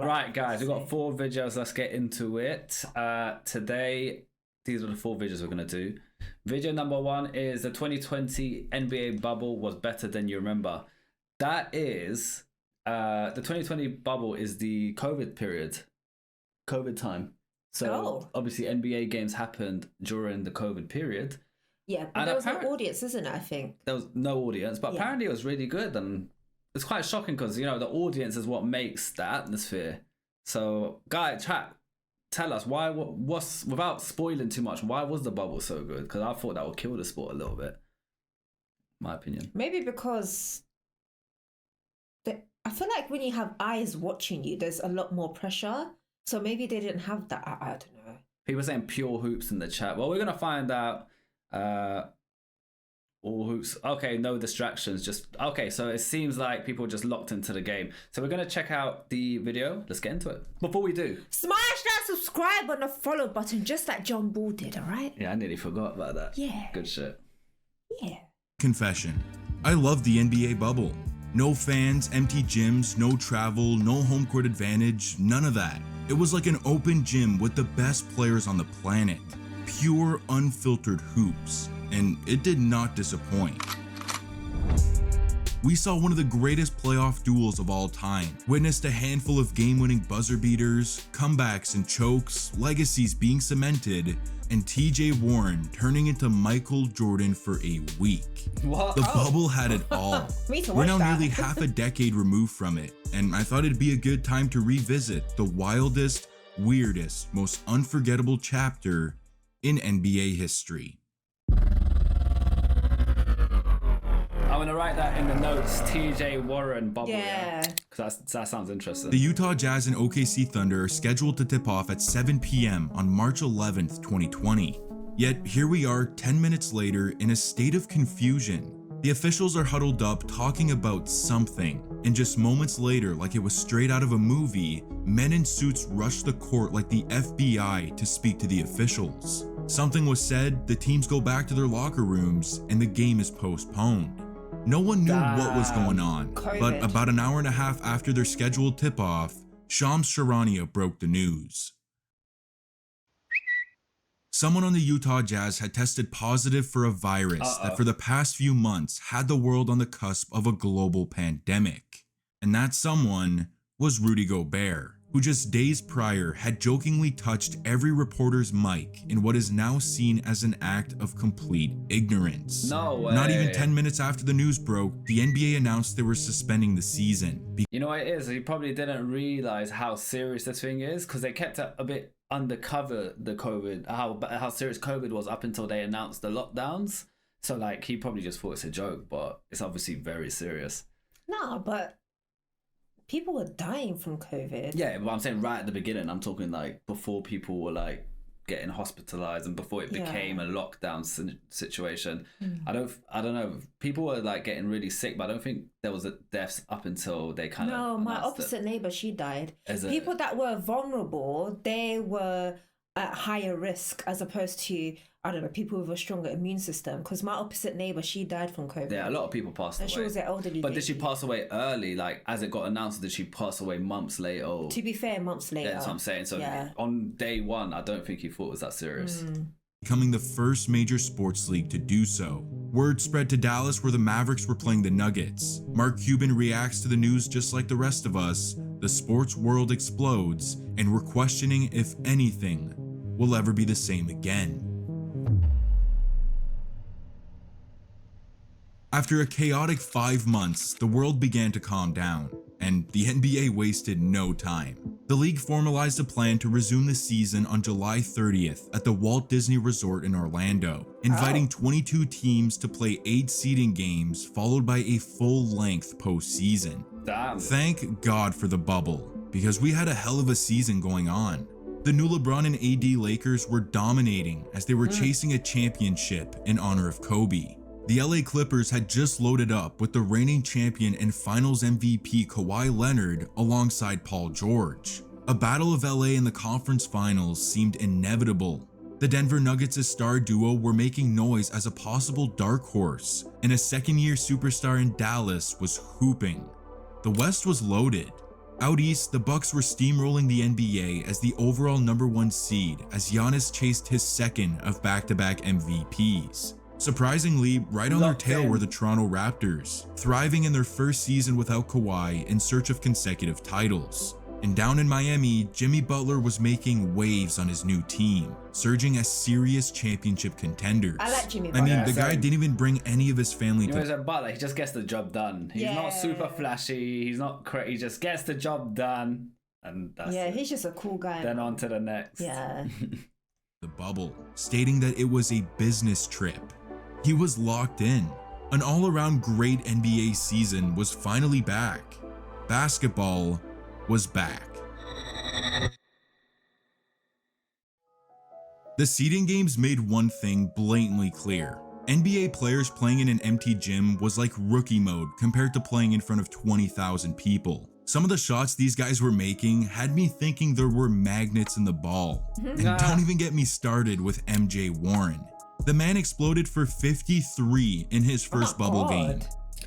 Right, guys, we've got 4 videos. Let's get into it. Today, these are the 4 videos we're going to do. Video number 1 is the 2020 NBA bubble was better than you remember. That is, the 2020 bubble is the COVID period, COVID time. So obviously NBA games happened during the COVID period. Yeah, but there was no audience, isn't it, I think? There was no audience, but apparently it was really good. And it's quite shocking because, you know, the audience is what makes the atmosphere. So, guys, chat, tell us what's without spoiling too much, why was the bubble so good? Because I thought that would kill the sport a little bit. My opinion. Maybe because I feel like when you have eyes watching you, there's a lot more pressure. So maybe they didn't have that. I don't know. People saying pure hoops in the chat. Well, we're gonna find out. All hoops. Okay, no distractions. Just okay. So it seems like people are just locked into the game. So we're gonna check out the video. Let's get into it. Before we do, smash that subscribe and the follow button, just like John Ball did. All right. Yeah, I nearly forgot about that. Yeah. Good shit. Yeah. Confession: I love the NBA bubble. No fans, empty gyms, no travel, no home court advantage, none of that. It was like an open gym with the best players on the planet. Pure, unfiltered hoops. And it did not disappoint. We saw one of the greatest playoff duels of all time, witnessed a handful of game-winning buzzer beaters, comebacks and chokes, legacies being cemented, and TJ Warren turning into Michael Jordan for a week. What? The bubble had it all. We're now nearly half a decade removed from it, and I thought it'd be a good time to revisit the wildest, weirdest, most unforgettable chapter in NBA history. I'm gonna write that in the notes. TJ Warren bubble. Yeah. Because that sounds interesting. The Utah Jazz and OKC Thunder are scheduled to tip off at 7 p.m. on March 11th, 2020. Yet here we are 10 minutes later in a state of confusion. The officials are huddled up talking about something, and just moments later, like it was straight out of a movie, men in suits rush the court like the FBI to speak to the officials. Something was said, the teams go back to their locker rooms, and the game is postponed. No one knew what was going on, but about an hour and a half after their scheduled tip-off, Shams Charania broke the news. Someone on the Utah Jazz had tested positive for a virus that for the past few months had the world on the cusp of a global pandemic. And that someone was Rudy Gobert, who just days prior had jokingly touched every reporter's mic in what is now seen as an act of complete ignorance. No way. Not even 10 minutes after the news broke, the NBA announced they were suspending the season. You know what it is? He probably didn't realize how serious this thing is because they kept it a bit undercover, the COVID, how serious COVID was up until they announced the lockdowns. So like he probably just thought it's a joke, but it's obviously very serious. No, but people were dying from COVID. Yeah, but I'm saying right at the beginning, I'm talking like before people were like getting hospitalized and before it became a lockdown situation. I don't know. People were like getting really sick, but I don't think there was deaths up until they kind of. No, my opposite neighbor, she died. People that were vulnerable, they were at higher risk as opposed to, I don't know, people with a stronger immune system. Because my opposite neighbor, she died from COVID. Yeah, a lot of people passed away. And she was an elderly But lady. did she pass away early? Like, as it got announced, did she pass away months later? Or... To be fair, months later. Yeah, that's what I'm saying. So on day one, I don't think he thought it was that serious. Becoming the first major sports league to do so. Word spread to Dallas where the Mavericks were playing the Nuggets. Mark Cuban reacts to the news just like the rest of us. The sports world explodes, and we're questioning if anything will ever be the same again. After a chaotic 5 months, the world began to calm down, and the NBA wasted no time. The league formalized a plan to resume the season on July 30th at the Walt Disney Resort in Orlando, inviting 22 teams to play 8 seeding games followed by a full-length postseason. Damn. Thank God for the bubble, because we had a hell of a season going on. The new LeBron and AD Lakers were dominating as they were chasing a championship in honor of Kobe. The LA Clippers had just loaded up with the reigning champion and finals MVP Kawhi Leonard alongside Paul George. A battle of LA in the conference finals seemed inevitable. The Denver Nuggets' star duo were making noise as a possible dark horse, and a second-year superstar in Dallas was hooping. The West was loaded. Out east, the Bucks were steamrolling the NBA as the overall #1 seed as Giannis chased his second of back-to-back MVPs. Surprisingly, right on their tail were the Toronto Raptors, thriving in their first season without Kawhi in search of consecutive titles. And down in Miami, Jimmy Butler was making waves on his new team, surging as serious championship contenders. I like Jimmy Butler. I mean, the guy didn't even bring any of his family to... He's a Butler, he just gets the job done. He's not super flashy, he's not crazy, he just gets the job done. And that's it. He's just a cool guy. Then on to the next. Yeah. The bubble, stating that it was a business trip. He was locked in. An all-around great NBA season was finally back. Basketball was back. The seeding games made one thing blatantly clear. NBA players playing in an empty gym was like rookie mode compared to playing in front of 20,000 people. Some of the shots these guys were making had me thinking there were magnets in the ball. And don't even get me started with MJ Warren. The man exploded for 53 in his first bubble game.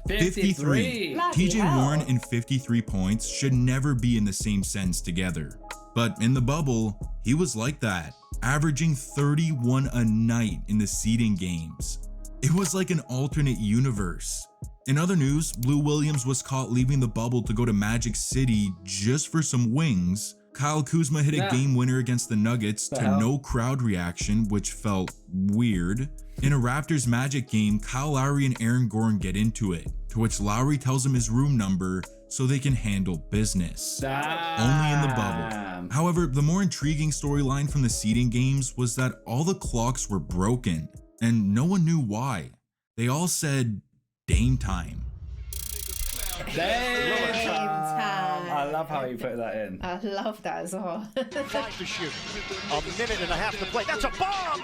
53. TJ Warren and 53 points should never be in the same sentence together. But in the bubble, he was like that, averaging 31 a night in the seeding games. It was like an alternate universe. In other news, Lou Williams was caught leaving the bubble to go to Magic City just for some wings. Kyle Kuzma hit a game winner against the Nuggets to no crowd reaction, which felt weird. In a Raptors Magic game, Kyle Lowry and Aaron Gordon get into it, to which Lowry tells him his room number so they can handle business. Only in the bubble. However, the more intriguing storyline from the seeding games was that all the clocks were broken, and no one knew why. They all said, Dame time. Dame time. I love how you put that in. I love that as well. 5 to shoot. A minute and a half to play. That's a bomb!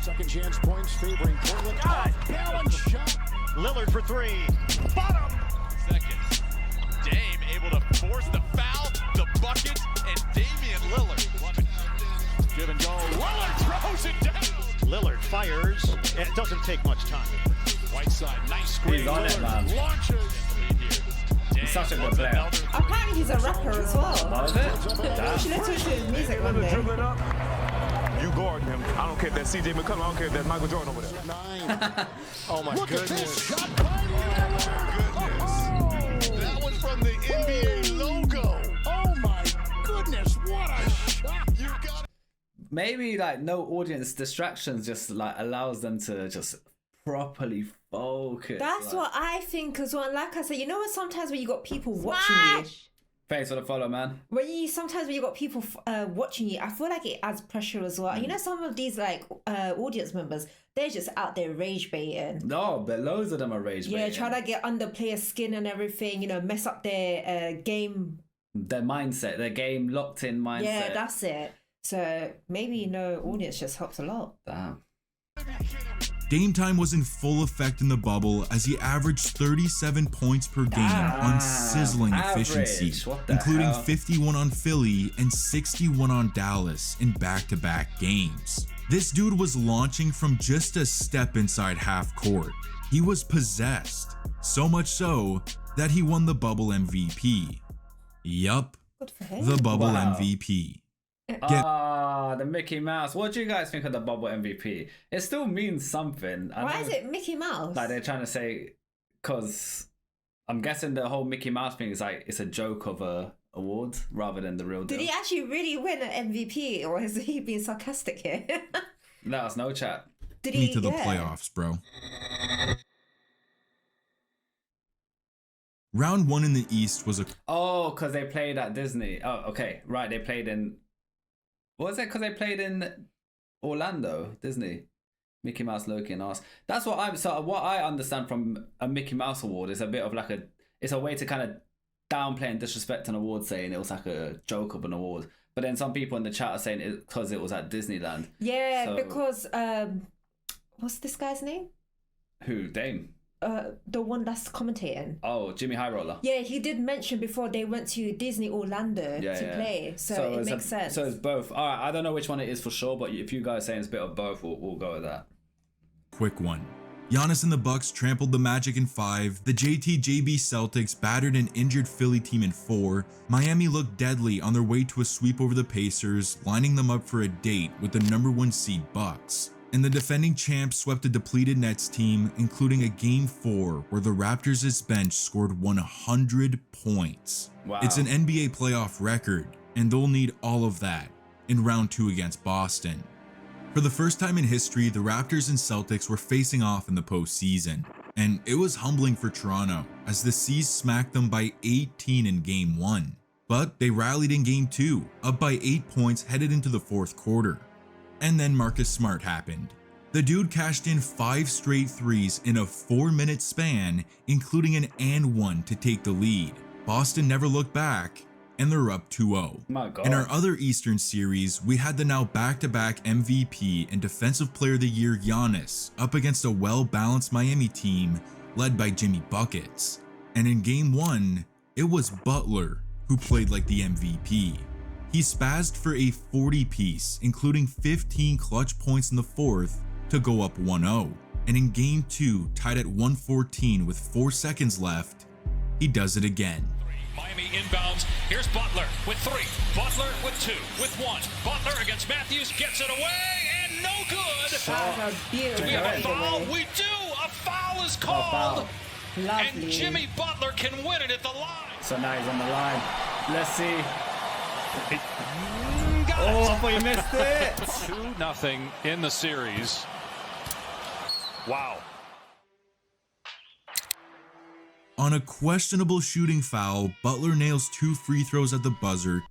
Second chance points favoring Portland. Balance shot. Lillard for 3. Bottom. Seconds. Dame able to force the foul, the bucket, and Damian Lillard. Give and go. Lillard throws it down. Lillard fires, and it doesn't take much time. Whiteside, nice screen. He's on it, man. Launches. He's such a good player. Apparently he's a rapper as well. Was it? You should listen to his music one day. You guard him. I don't care if that's CJ McCollum. I don't care if that's Michael Jordan over there. 9. Oh my Look at goodness. this shot by Lillard. Goodness. That was from the NBA logo. Oh my goodness, what a shot. You got Maybe like no audience distractions just like allows them to just properly focus. That's like, what I think as well. Like I said, you know what? Sometimes when you got people watching you, thanks for the follow, man. sometimes when you got people watching you, I feel like it adds pressure as well. You know, some of these like audience members, they're just out there rage baiting. No, but loads of them are rage baiting. Yeah, trying to get under players' skin and everything. You know, mess up their game. Their mindset, their game locked in mindset. Yeah, that's it. So maybe no audience just helps a lot. Damn. Dame time was in full effect in the bubble as he averaged 37 points per game on sizzling efficiency, including 51 on Philly and 61 on Dallas in back-to-back games. This dude was launching from just a step inside half court. He was possessed, so much so that he won the bubble MVP. Yup, Good for him. the bubble Wow. MVP. The Mickey Mouse. What do you guys think of the bubble MVP? It still means something. Why is it Mickey Mouse? Like they're trying to say, because I'm guessing the whole Mickey Mouse thing is like it's a joke of a award rather than the real deal. Did he actually really win an MVP, or is he being sarcastic here? Let us know, chat. Did Me he? to the Yeah. playoffs, bro. Round 1 in the East was a Oh, because they played at Disney. Oh, okay, right. They played in. What was it? Because they played in Orlando, Disney. Mickey Mouse, Loki, and us. That's what I'm. So what I understand from a Mickey Mouse award is a bit of like a. It's a way to kind of downplay and disrespect an award, saying it was like a joke of an award. But then some people in the chat are saying it because it was at Disneyland. Yeah, So- because what's this guy's name? Who? Dame? The one that's commentating. Oh, Jimmy High Roller. Yeah, he did mention before they went to Disney Orlando to play, so it makes sense. So it's both. All right, I don't know which one it is for sure, but if you guys saying it's a bit of both, we'll go with that. quick one. Giannis and the Bucks trampled the Magic in 5, the JT-JB Celtics battered an injured Philly team in 4, Miami looked deadly on their way to a sweep over the Pacers, lining them up for a date with the #1 seed Bucks. And the defending champs swept a depleted Nets team, including a Game 4 where the Raptors' bench scored 100 points. Wow. It's an NBA playoff record, and they'll need all of that in round 2 against Boston. For the first time in history, the Raptors and Celtics were facing off in the postseason, and it was humbling for Toronto as the C's smacked them by 18 in Game 1. But they rallied in Game 2, up by 8 points headed into the 4th quarter. And then Marcus Smart happened. The dude cashed in 5 straight threes in a 4-minute span, including an and one to take the lead. Boston never looked back, and they're up 2-0. My God. In our other Eastern series, we had the now back-to-back MVP and Defensive Player of the Year Giannis up against a well-balanced Miami team led by Jimmy Buckets. And in Game 1, it was Butler who played like the MVP. He spazzed for a 40-piece, including 15 clutch points in the 4th to go up 1-0. And in Game 2, tied at 114 with 4 seconds left, he does it again. Miami inbounds. Here's Butler with 3. Butler with 2. With 1. Butler against Matthews gets it away and no good. That was beautiful. Do we have a foul? We do. A foul is called. Lovely. And Jimmy Butler can win it at the line. So now he's on the line. Let's see. Got Oh, it. I thought you missed it. 2-0 in the series. Wow. On a questionable shooting foul, Butler nails 2 free throws at the buzzer.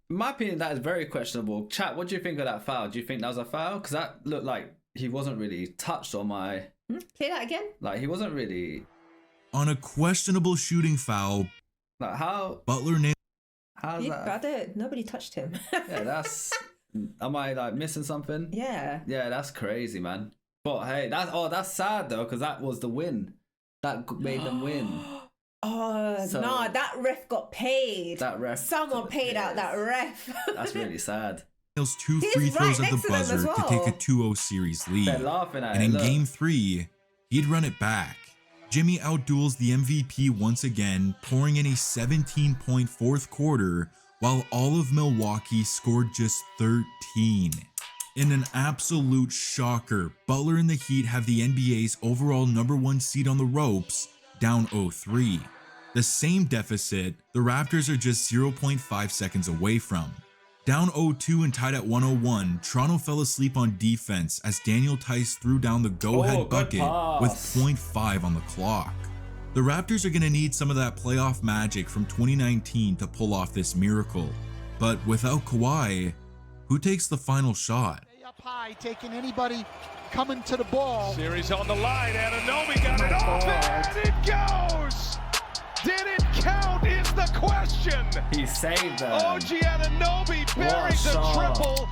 In my opinion, that is very questionable. Chat, what do you think of that foul? Do you think that was a foul? Because that looked like he wasn't really touched on my... Play that again. Like, he wasn't really... On a questionable shooting foul, Like, how... Butler nails... How's You that? got it. Nobody touched him. Yeah, that's... Am I, like, missing something? Yeah. Yeah, that's crazy, man. But, hey, that's sad, though, because that was the win. That made them win. Oh, So- no, that ref got paid. That ref... Someone paid out that ref. That's really sad. nails 2 He's free throws right at the next to them as buzzer to well. take a 2-0 series lead. They're laughing at And it, in look. Game 3, he'd run it back. Jimmy outduels the MVP once again, pouring in a 17-point 4th quarter, while all of Milwaukee scored just 13. In an absolute shocker, Butler and the Heat have the NBA's overall #1 seed on the ropes, down 0-3. The same deficit the Raptors are just 0.5 seconds away from. Down 0-2 and tied at 101, Toronto fell asleep on defense as Daniel Tice threw down the go-ahead good bucket pass. with 0.5 on the clock. The Raptors are going to need some of that playoff magic from 2019 to pull off this miracle. But without Kawhi, who takes the final shot? Up high, taking anybody coming to the ball. Series on the line. Anunoby got it off, and it goes. Did it count is the question. He saved them. OG Anunoby buried the shot. triple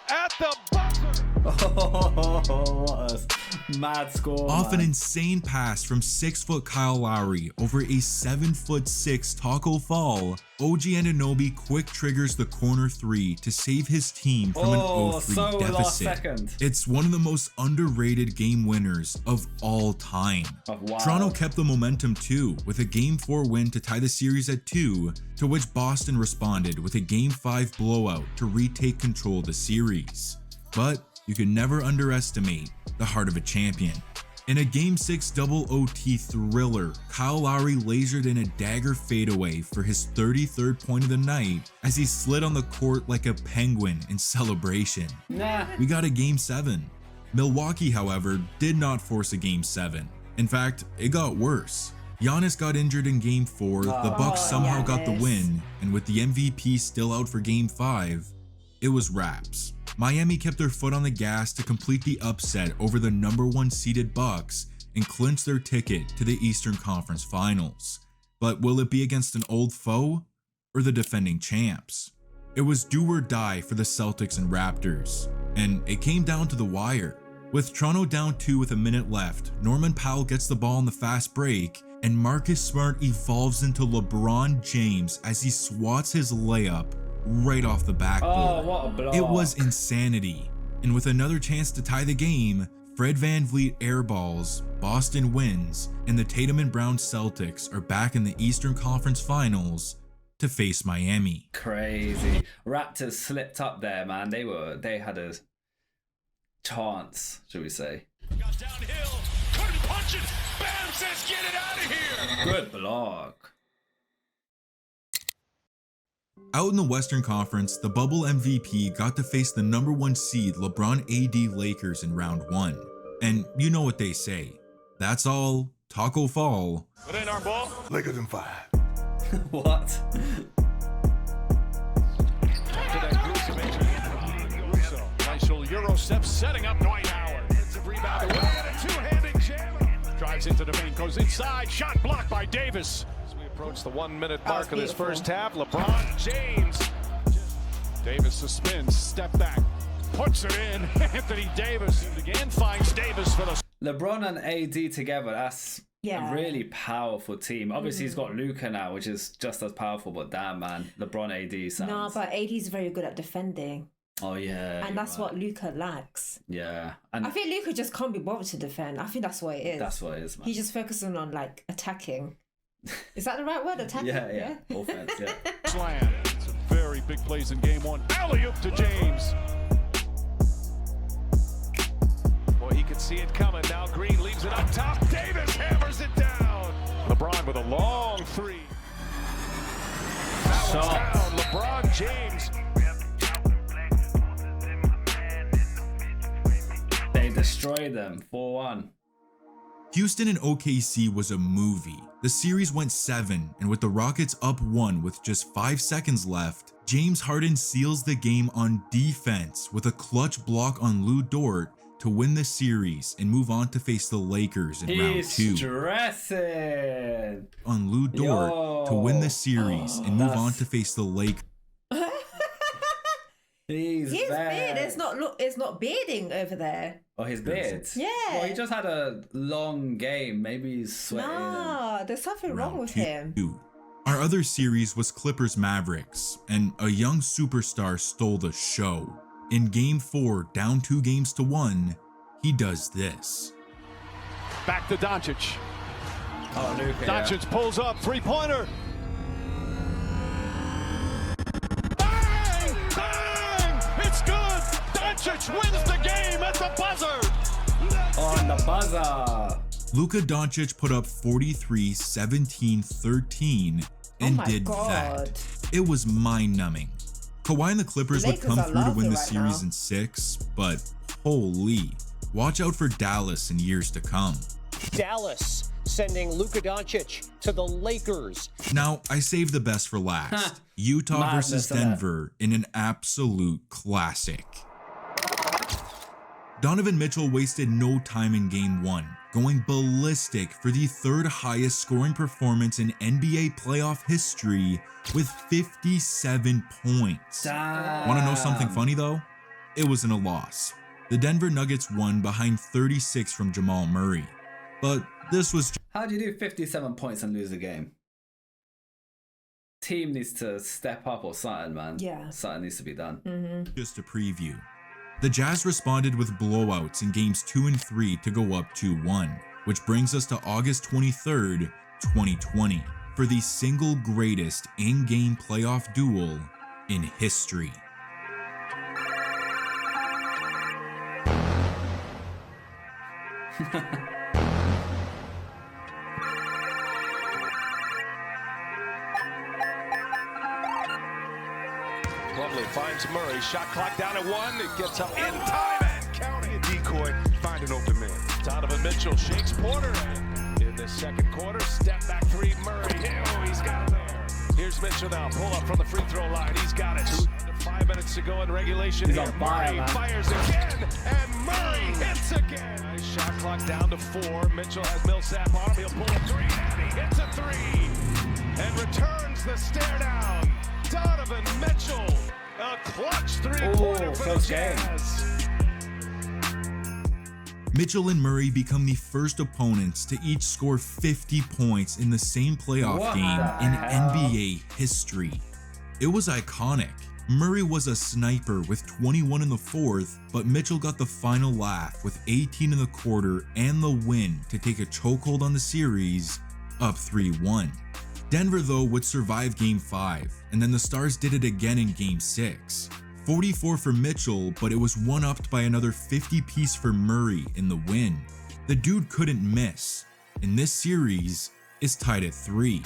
at the buzzer. What a mad score. Off an man. insane pass from 6-foot Kyle Lowry over a 7'6" Taco Fall, OG Anunoby quick triggers the corner 3 to save his team from an 0-3 so last deficit. second. It's one of the most underrated game winners of all time. Oh, wow. Toronto kept the momentum too, with a Game 4 win to tie the series at 2, to which Boston responded with a Game 5 blowout to retake control of the series. But you can never underestimate the heart of a champion. In a Game 6 double OT thriller, Kyle Lowry lasered in a dagger fadeaway for his 33rd point of the night as he slid on the court like a penguin in celebration. Nah. We got a Game 7. Milwaukee, however, did not force a Game 7. In fact, it got worse. Giannis got injured in Game 4, the Bucks somehow got the Giannis. win, and with the MVP still out for Game 5, it was wraps. Miami kept their foot on the gas to complete the upset over the #1 seeded Bucks and clinch their ticket to the Eastern Conference Finals. But will it be against an old foe or the defending champs? It was do or die for the Celtics and Raptors, and it came down to the wire. With Toronto down 2 with a minute left, Norman Powell gets the ball on the fast break, and Marcus Smart evolves into LeBron James as he swats his layup right off the backboard. Oh, what a block. It was insanity. And with another chance to tie the game, Fred VanVleet airballs, Boston wins, and the Tatum and Brown Celtics are back in the Eastern Conference Finals to face Miami. Crazy. Raptors slipped up there, man. They had a chance, should we say. Got downhill, couldn't punch it. Bam says, get it out of here. Good block. Out in the Western Conference, the bubble MVP got to face the #1 seed LeBron AD Lakers in round 1. And you know what they say. That's all Taco Fall. It ain't our ball. Lakers in 5. What? Nice little Euro step setting up Dwight Howard. It's a rebound away and a two-handed jam. Drives into the paint, goes inside. Shot blocked by Davis. As we approach the 1 minute mark of this first half, LeBron James. Davis suspends, step back, puts it in. Anthony Davis again finds Davis for the. LeBron and AD together, that's a really powerful team. Obviously, he's got Luka now, which is just as powerful, but damn, man. LeBron AD sounds... No, but AD's very good at defending. Oh, yeah. And that's what Luka lacks. Yeah. And I think Luka just can't be bothered to defend. I think that's what it is. that's what it is, man. He's just focusing on, like, attacking. Is that the right word? Attacking? Yeah. Offense, yeah. Slam. Some very big plays in game 1. Alley-oop to James. Boy, he could see it coming. Now Green leaves it up top. Davis hammers it down. LeBron with a long three. That one's down. LeBron James. They destroyed them 4-1. Houston and OKC was a movie. The series went 7, and with the Rockets up 1 with just 5 seconds left, James Harden seals the game on defense with a clutch block on Lou Dort to win the series and move on to face the Lakers in round 2. He's stressing. On Lou Dort to win the series and move on to face the Lakers. His beard is not bearding over there. Oh, his beard? Yeah. Well, he just had a long game. Maybe he's sweating. Nah, there's something wrong with him. Our other series was Clippers Mavericks, and a young superstar stole the show. In game 4, down 2 games to 1, he does this. Back to Doncic. Oh, Luka. Doncic pulls up, three-pointer. It's good! Doncic wins the game at the buzzer! On the buzzer! Luka Doncic put up 43, 17, 13 and did that. It was mind-numbing. Kawhi and the Clippers would come through to win the series in 6, but holy, watch out for Dallas in years to come. Dallas sending Luka Doncic to the Lakers. Now, I saved the best for last. Utah versus Denver in an absolute classic. Donovan Mitchell wasted no time in game 1, going ballistic for the 3rd highest scoring performance in NBA playoff history with 57 points. Want to know something funny though? It wasn't a loss. The Denver Nuggets won behind 36 from Jamal Murray. But this was... How do you do 57 points and lose a game? Team needs to step up or something, man. Yeah. Something needs to be done. Just a preview. The Jazz responded with blowouts in games 2 and 3 to go up 2-1, which brings us to August 23rd, 2020, for the single greatest in-game playoff duel in history. Plumlee finds Murray. Shot clock down at 1. It gets up in time and counting. A decoy. Find an open man. Donovan Mitchell shakes Porter. In the second quarter, step back 3. Murray. Oh, he's got it there. Here's Mitchell now. Pull up from the free throw line. He's got it. 5 minutes to go in regulation. He's on fire, Murray man. fires again. And Murray hits again. Nice shot clock down to 4. Mitchell has Millsap arm. He'll pull up 3. And he hits a 3. And returns the stare down. Donovan Mitchell, a clutch three-pointer for the Jazz. Mitchell and Murray become the first opponents to each score 50 points in the same playoff game in NBA history. It was iconic, Murray was a sniper with 21 in the fourth, but Mitchell got the final laugh with 18 in the quarter and the win to take a chokehold on the series, up 3-1. Denver though would survive Game 5, and then the Stars did it again in Game 6. 44 for Mitchell, but it was one-upped by another 50-piece for Murray in the win. The dude couldn't miss, and this series is tied at 3.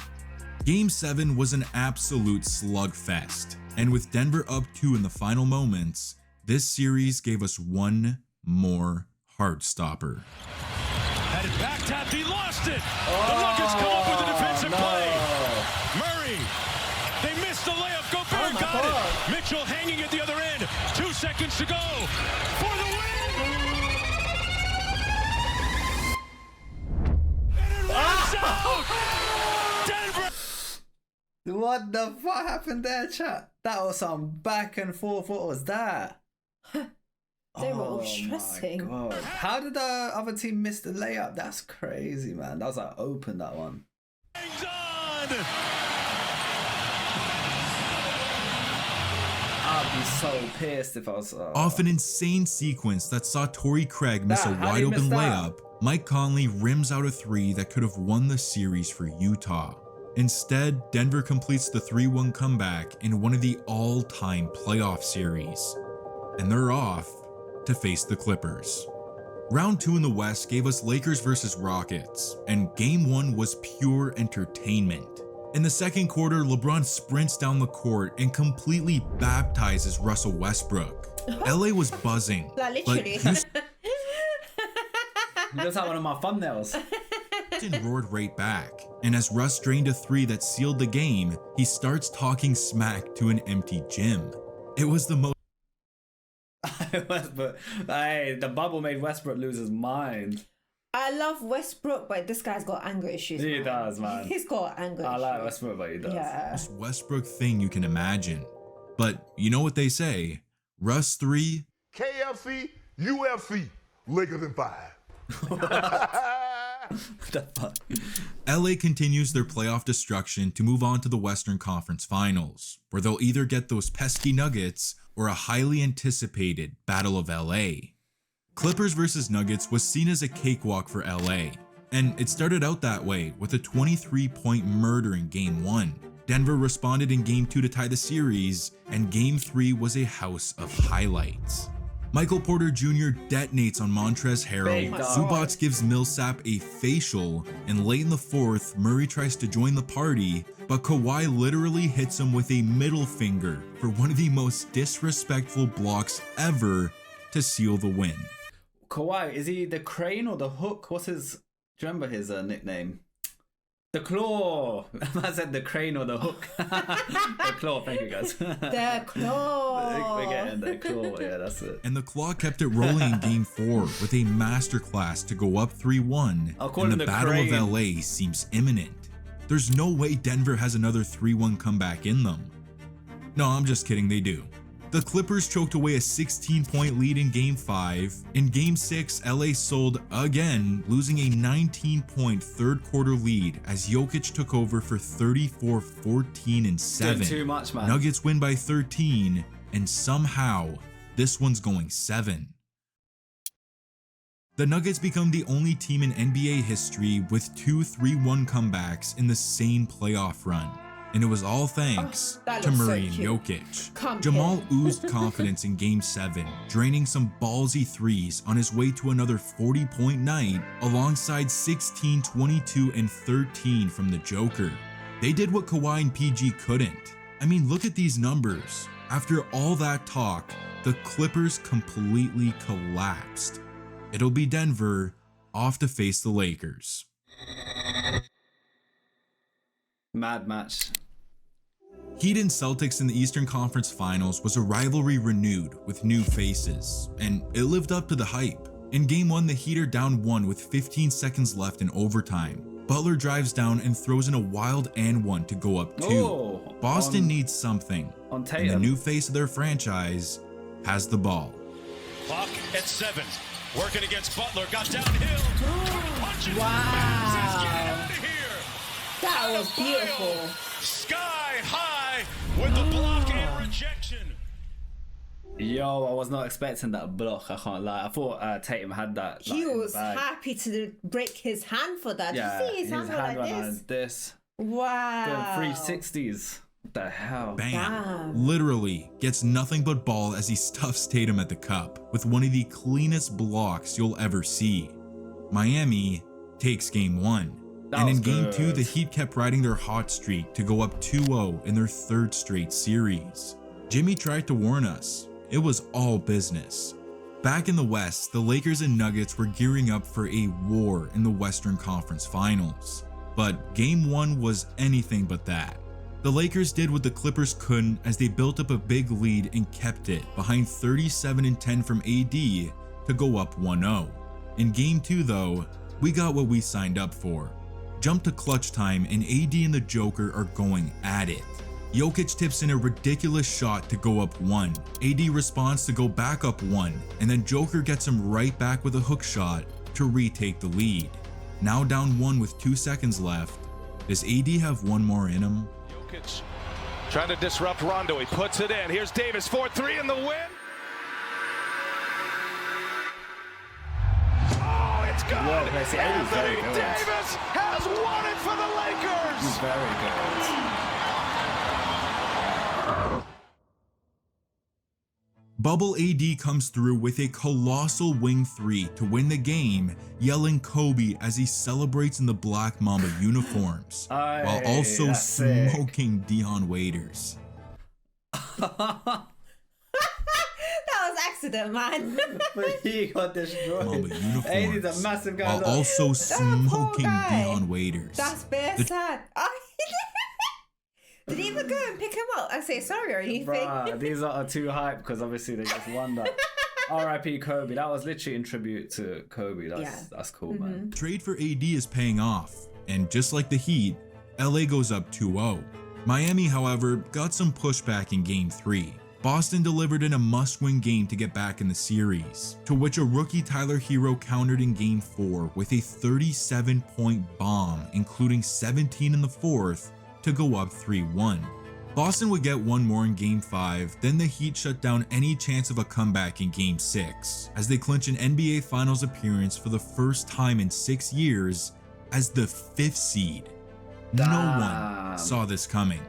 Game 7 was an absolute slugfest, and with Denver up 2 in the final moments, this series gave us one more heartstopper. Had it back tapped, he lost it. The Nuggets come up with a defensive play. Murray, they missed the layup. Gobert got it. Mitchell hanging at the other end. 2 seconds to go for the win. And it runs out. Denver. What the fuck happened there, chat? That was some back and forth. What was that? They were all stressing. My God. How did the other team miss the layup? That's crazy, man. That was like open, that one. I'd be so pissed if I was... Off an insane sequence that saw Torrey Craig miss a wide open layup, Mike Conley rims out a 3 that could have won the series for Utah. Instead, Denver completes the 3-1 comeback in one of the all-time playoff series. And they're off to face the Clippers. Round 2 in the West gave us Lakers versus Rockets, and Game 1 was pure entertainment. In the second quarter, LeBron sprints down the court and completely baptizes Russell Westbrook. LA was buzzing. Like literally. That's not one of my thumbnails. Houston roared right back, and as Russ drained a 3 that sealed the game, he starts talking smack to an empty gym. It was the most... Westbrook. Hey, the bubble made Westbrook lose his mind. I love Westbrook, but this guy's got anger issues. He does, man. He's got anger issues. I like Westbrook, but he does. Yeah. Most Westbrook thing you can imagine. But you know what they say? Russ 3. KFC, UFC, Lakers in 5. The fuck? LA continues their playoff destruction to move on to the Western Conference Finals, where they'll either get those pesky Nuggets or a highly anticipated Battle of LA. Clippers versus Nuggets was seen as a cakewalk for LA, and it started out that way with a 23-point murder in Game 1. Denver responded in Game 2 to tie the series, and Game 3 was a house of highlights. Michael Porter Jr. detonates on Montrezl Harrell, Zubac gives Millsap a facial, and late in the fourth, Murray tries to join the party, but Kawhi literally hits him with a middle finger for one of the most disrespectful blocks ever to seal the win. Kawhi, is he the crane or the hook? What's his... Do you remember his nickname? The Claw. I said the crane or the hook. The Claw, thank you guys. The Claw. We're getting the Claw, yeah, that's it. And the Claw kept it rolling in Game 4 with a masterclass to go up 3-1, and the Battle of LA seems imminent. There's no way Denver has another 3-1 comeback in them. No, I'm just kidding, they do. The Clippers choked away a 16-point lead in Game 5. In Game 6, LA sold again, losing a 19-point third quarter lead as Jokic took over for 34, 14, and 7. Did too much, man. Nuggets win by 13, and somehow this one's going 7. The Nuggets become the only team in NBA history with 2 3-1 comebacks in the same playoff run. And it was all thanks to Murray and Jokic. Jamal oozed confidence in Game 7, draining some ballsy threes on his way to another 40-point night alongside 16, 22, and 13 from the Joker. They did what Kawhi and PG couldn't. I mean, look at these numbers. After all that talk, the Clippers completely collapsed. It'll be Denver off to face the Lakers. Mad match. Heat and Celtics in the Eastern Conference Finals was a rivalry renewed with new faces, and it lived up to the hype. In Game 1, the Heat are down 1 with 15 seconds left in overtime. Butler drives down and throws in a wild and 1 to go up 2. Oh, Boston needs something, on and the new face of their franchise has the ball. Clock at 7. Working against Butler, got downhill. Wow. That was beautiful. Sky high with the block and rejection. Yo, I was not expecting that block. I can't lie. I thought Tatum had that. He was happy to break his hand for that. Yeah, did you see his hand hand like went this? like this. Wow. Doing 360s. What the hell? Bam. Literally gets nothing but ball as he stuffs Tatum at the cup with one of the cleanest blocks you'll ever see. Miami takes game 1. And in game 2, the Heat kept riding their hot streak to go up 2-0 in their 3rd straight series. Jimmy tried to warn us. It was all business. Back in the West, the Lakers and Nuggets were gearing up for a war in the Western Conference Finals. But game 1 was anything but that. The Lakers did what the Clippers couldn't as they built up a big lead and kept it behind 37-10 from AD to go up 1-0. In game 2 though, we got what we signed up for. Jump to clutch time and AD and the Joker are going at it. Jokic tips in a ridiculous shot to go up 1. AD responds to go back up 1, and then Joker gets him right back with a hook shot to retake the lead. Now down 1 with 2 seconds left. Does AD have one more in him? Jokic trying to disrupt Rondo. He puts it in. Here's Davis, 4-3 in the win. Oh, it's good. Anthony Davis has won it for the Lakers. He's very good. Bubble AD comes through with a colossal wing 3 to win the game, yelling Kobe as he celebrates in the Black Mamba uniforms, while also smoking Dion Waiters. That was accident, man. But he got destroyed. Mamba uniforms, AD's a massive guy. while also smoking Dion Waiters. That's bare sad. Did he even go and pick him up and say sorry or anything? Bruh, these are too hype because obviously they just won that. R.I.P. Kobe. That was literally in tribute to Kobe. That's cool, man. Trade for AD is paying off, and just like the Heat, LA goes up 2-0. Miami, however, got some pushback in game 3. Boston delivered in a must-win game to get back in the series, to which a rookie Tyler Hero countered in game 4 with a 37-point bomb, including 17 in the 4th, to go up 3-1. Boston would get one more in game 5, then the Heat shut down any chance of a comeback in game 6, as they clinch an NBA Finals appearance for the first time in 6 years as the 5th seed. No one saw this coming.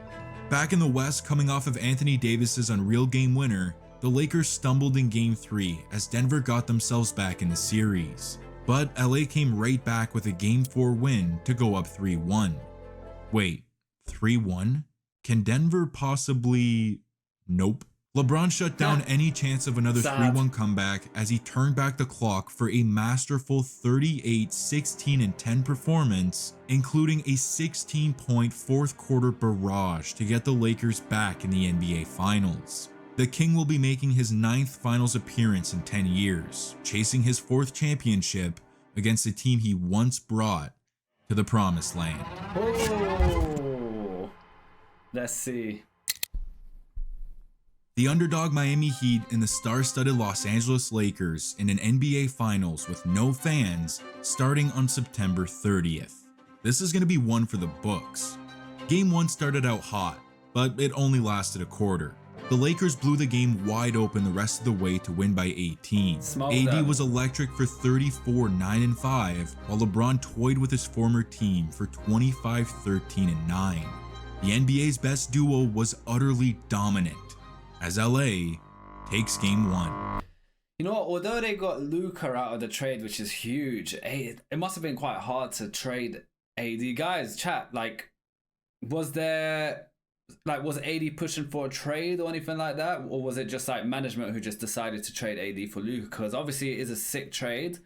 Back in the West, coming off of Anthony Davis's unreal game winner, the Lakers stumbled in game 3 as Denver got themselves back in the series. But LA came right back with a game 4 win to go up 3-1. Wait, 3-1? Can Denver possibly... Nope. LeBron shut down any chance of another 3-1 comeback as he turned back the clock for a masterful 38, 16, and 10 performance, including a 16-point fourth quarter barrage to get the Lakers back in the NBA Finals. The King will be making his 9th Finals appearance in 10 years, chasing his 4th championship against a team he once brought to the Promised Land. Oh, let's see. The underdog Miami Heat and the star-studded Los Angeles Lakers in an NBA Finals with no fans starting on September 30th. This is going to be one for the books. Game 1 started out hot, but it only lasted a quarter. The Lakers blew the game wide open the rest of the way to win by 18. AD was electric for 34, 9, and 5, while LeBron toyed with his former team for 25, 13, and 9. The NBA's best duo was utterly dominant, as LA takes game 1. You know what? Although they got Luka out of the trade, which is huge, it must have been quite hard to trade AD. Guys, chat, was AD pushing for a trade or anything like that? Or was it just management who just decided to trade AD for Luka? Because obviously it is a sick trade,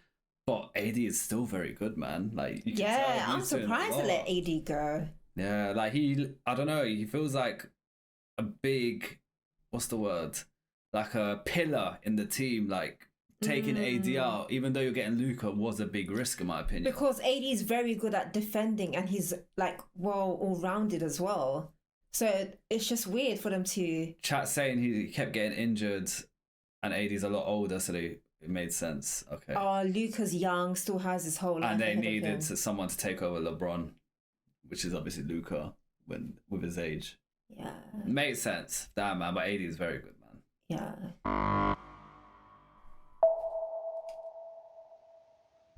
but AD is still very good, man. I'm surprised to let AD go. Yeah, I don't know, he feels like a big... what's the word? Like a pillar in the team, taking AD out, even though you're getting Luka, was a big risk in my opinion. Because AD is very good at defending and he's well all-rounded as well. So it's just weird for them to... Chat saying he kept getting injured and AD's a lot older, so it made sense. Okay. Oh, Luka's young, still has his whole life. And they needed someone to take over LeBron, which is obviously Luka with his age. Yeah. Makes sense. Damn, man, but AD is very good, man. Yeah.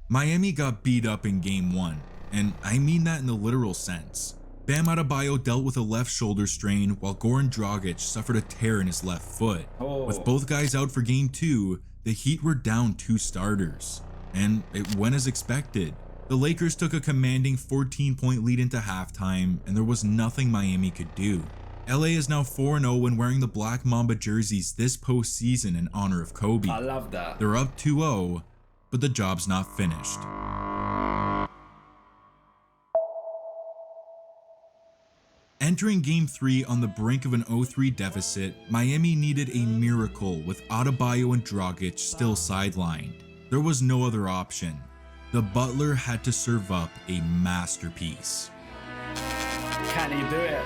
Miami got beat up in Game 1, and I mean that in the literal sense. Bam Adebayo dealt with a left shoulder strain while Goran Dragic suffered a tear in his left foot. With both guys out for Game 2, the Heat were down 2 starters, and it went as expected. The Lakers took a commanding 14-point lead into halftime, and there was nothing Miami could do. LA is now 4-0 when wearing the Black Mamba jerseys this postseason in honor of Kobe. I love that. They're up 2-0, but the job's not finished. Entering Game 3 on the brink of an 0-3 deficit, Miami needed a miracle with Adebayo and Dragic still sidelined. There was no other option. The Butler had to serve up a masterpiece. Can he do it?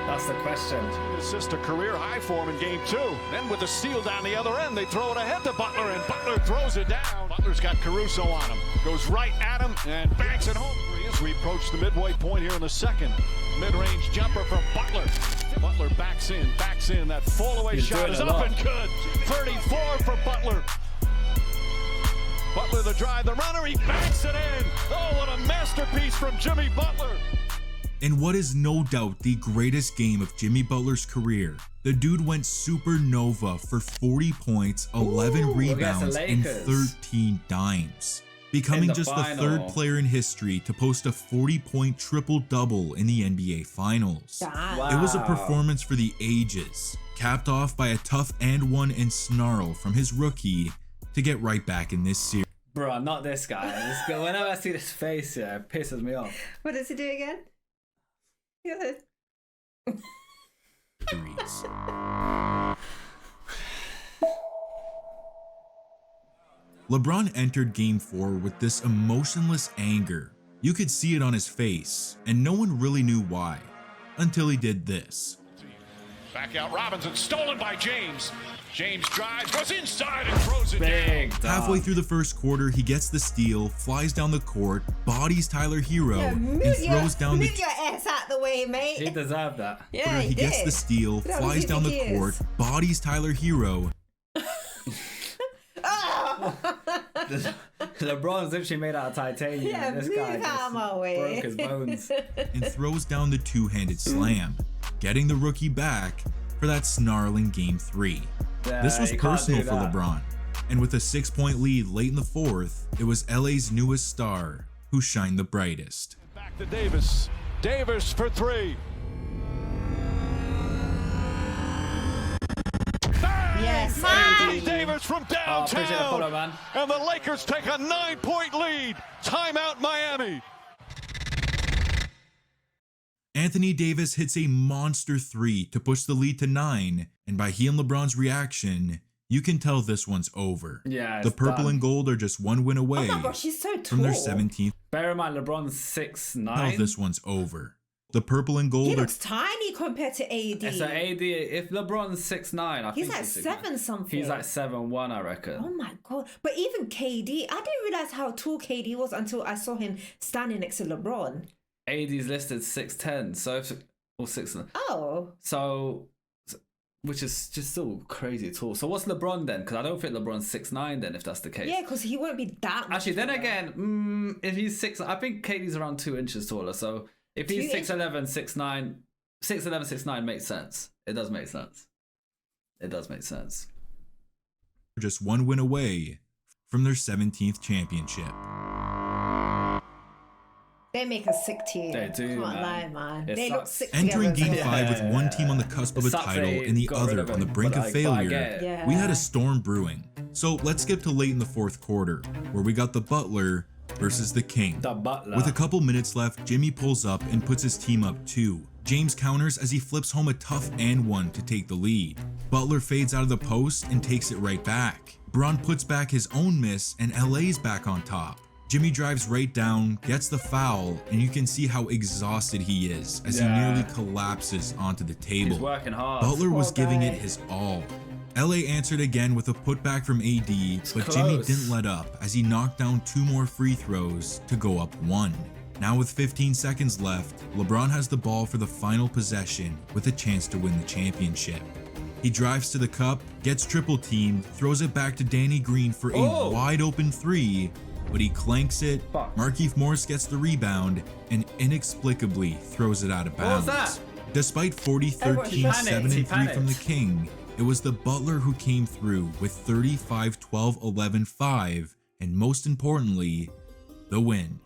That's the question. Assist a career high for him in Game 2. Then with the steal down the other end, they throw it ahead to Butler, and Butler throws it down. Butler's got Caruso on him. Goes right at him and banks it home. As we approach the midway point here in the second. Mid-range jumper from Butler. Butler backs in. That fall-away shot is up and good. 34 for Butler. Butler the drive, the runner, he backs it in. Oh, what a masterpiece from Jimmy Butler. In what is no doubt the greatest game of Jimmy Butler's career, the dude went supernova for 40 points, 11 rebounds, and 13 dimes, becoming just the third player in history to post a 40-point triple-double in the NBA Finals. Wow. It was a performance for the ages, capped off by a tough and-one and snarl from his rookie to get right back in this series. Bro, not this guy. Whenever I see this face, yeah, it pisses me off. What does he do again? LeBron entered Game 4 with this emotionless anger. You could see it on his face, and no one really knew why, until he did this. Back out Robinson, stolen by James. James drives, goes inside and throws it down. Halfway through the first quarter, he gets the steal, flies down the court, bodies Tyler Hero, and throws down the... Move your ass out the way, mate. He deserved that. Yeah, he gets the steal, flies down the court, bodies Tyler Hero. LeBron's literally made out of titanium. Yeah, this move guy out my way. broke his bones. And throws down the two-handed slam, getting the rookie back for that snarling Game 3. Yeah, this was personal for that. LeBron, and with a 6-point lead late in the fourth, it was LA's newest star who shined the brightest. Back to Davis. Davis for 3. Yes, Davis from downtown. The follow, man. And the Lakers take a 9-point lead. Timeout Miami. Anthony Davis hits a monster 3 to push the lead to 9, and by he and LeBron's reaction, you can tell this one's over. Yeah, the purple and gold are just one win away she's so tall. from their 17th. Bear in mind, LeBron's 6'9". Tell this one's over. The purple and gold He are looks tiny compared to AD. So AD, if LeBron's 6'9", he's like 7 something. He's like 7'1", I reckon. Oh my god! But even KD, I didn't realize how tall KD was until I saw him standing next to LeBron. AD's listed 6'10", so or 6'9". Oh. So, which is just still crazy tall. So what's LeBron then? Because I don't think LeBron's 6'9" then, if that's the case. Yeah, because he won't be that much. Actually, then again, if he's 6, I think KD's around 2 inches taller. So if he's 6'11", 6'9", 6'11", 6'9" makes sense. It does make sense. It does make sense. just one win away from their 17th championship. They make a sick team. They do, Can't lie, man. It they sucks. look sick Entering together. Game 5 with one team on the cusp of a title and the other on the brink of failure, we had a storm brewing. So let's skip to late in the fourth quarter, where we got the Butler versus the King. The Butler. With a couple minutes left, Jimmy pulls up and puts his team up 2. James counters as he flips home a tough and one to take the lead. Butler fades out of the post and takes it right back. Braun puts back his own miss and LA's back on top. Jimmy drives right down, gets the foul, and you can see how exhausted he is as he nearly collapses onto the table. He's working hard. Butler was giving it his all. LA answered again with a putback from AD, but Jimmy didn't let up as he knocked down 2 more free throws to go up 1. Now with 15 seconds left, LeBron has the ball for the final possession with a chance to win the championship. He drives to the cup, gets triple teamed, throws it back to Danny Green for a wide open 3, but he clanks it. Markieff Morris gets the rebound and inexplicably throws it out of bounds. What was that? Despite 40-13, 7-3 from the King, it was the Butler who came through with 35, 12, 11, 5, and most importantly, the win.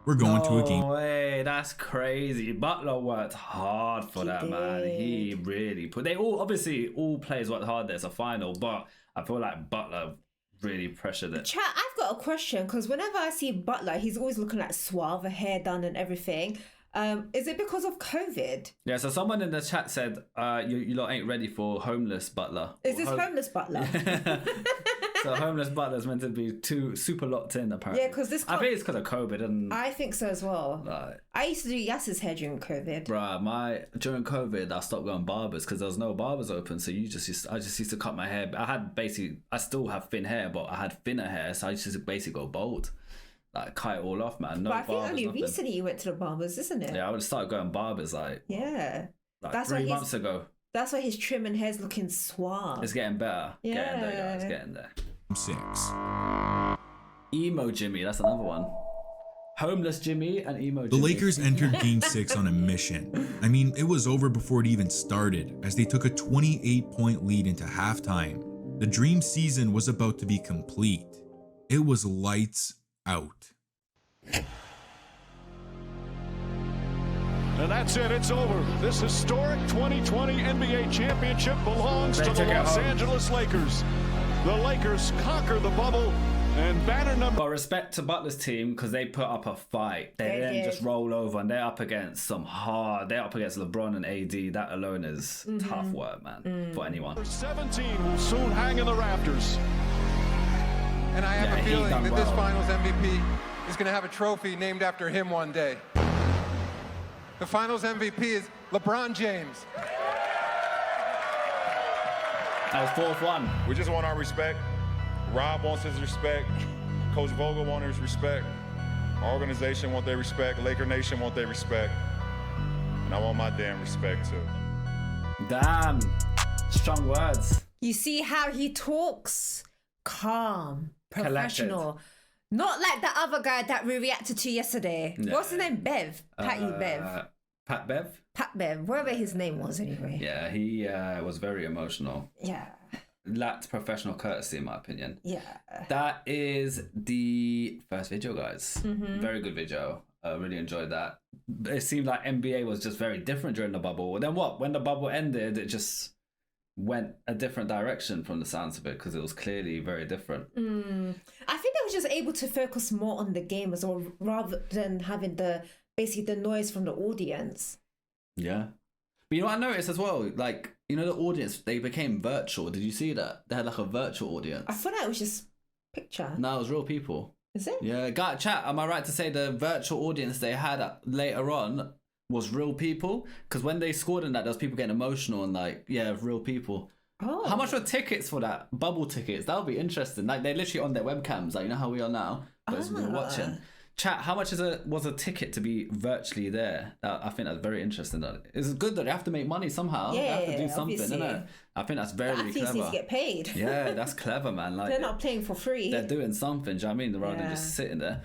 We're going to a game. No way, that's crazy. Butler worked hard for that, man. He really put. They all players worked hard. There's a final, but I feel like Butler really pressured it. Chat, I've got a question because whenever I see Butler, he's always looking like suave, hair done and everything. Is it because of COVID? Yeah, so someone in the chat said, you lot ain't ready for homeless Butler. Is this homeless Butler? So homeless Butler's meant to be super locked in, apparently. Yeah, because I think it's because of COVID. And I think so as well. Like, I used to do Yass's hair during COVID. Bruh, during COVID, I stopped going barbers because there was no barbers open. So I just used to cut my hair. I still have thin hair, but I had thinner hair. So I used to basically go bald. Like, cut it all off, man. No, but I think only recently you went to the barbers, isn't it? Yeah, I would start going barbers like 3 months ago. That's why his trim and hair's looking suave. It's getting better. Yeah. Getting there, guys. Getting there. 6. Emo Jimmy, that's another one. Homeless Jimmy and Emo Jimmy. The Lakers entered Game 6 on a mission. I mean, it was over before it even started, as they took a 28-point lead into halftime. The dream season was about to be complete. It was lights out. And that's it. It's over. This historic 2020 NBA championship belongs to the Los Angeles Lakers. The Lakers conquer the bubble and banner number. But respect to Butler's team because they put up a fight. They didn't just roll over, and they're up against they're up against LeBron and AD. That alone is tough work, man, for anyone. 17 will soon hang in the rafters. And I have a feeling that this Finals MVP is going to have a trophy named after him one day. The Finals MVP is LeBron James. That was 4th one. We just want our respect. Rob wants his respect. Coach Vogel wants his respect. Our organization wants their respect. Laker Nation wants their respect. And I want my damn respect too. Damn. Strong words. You see how he talks? Calm, professional. Collected. Not like the other guy that we reacted to yesterday. No. What's his name? Bev. Bev. Pat Bev? Pat Bev. Whatever his name was anyway. Yeah, he was very emotional. Yeah. Lacked professional courtesy, in my opinion. Yeah. That is the first video, guys. Very good video. I really enjoyed that. It seemed like NBA was just very different during the bubble. Then what? When the bubble ended, it just went a different direction from the sounds of it because it was clearly very different. I think they were just able to focus more on the game as well, rather than having the noise from the audience. Yeah. But you know what I noticed as well? Like, you know, the audience, they became virtual. Did you see that? They had like a virtual audience. I thought that was just picture. No, it was real people. Is it? Yeah. Chat, am I right to say the virtual audience they had later on was real people? Because when they scored in that, there was people getting emotional and like, yeah, real people. Oh. How much were tickets for that? Bubble tickets? That would be interesting. Like, they're literally on their webcams, like, you know how we are now? But we were watching. Chat, how much was a ticket to be virtually there? I think that's very interesting. It's good that they have to make money somehow. Yeah, they have to do something, innit? I think that's very clever. Athletes need to get paid. Yeah, that's clever, man. Like, they're not playing for free. They're doing something, do you know what I mean? Rather than just sitting there.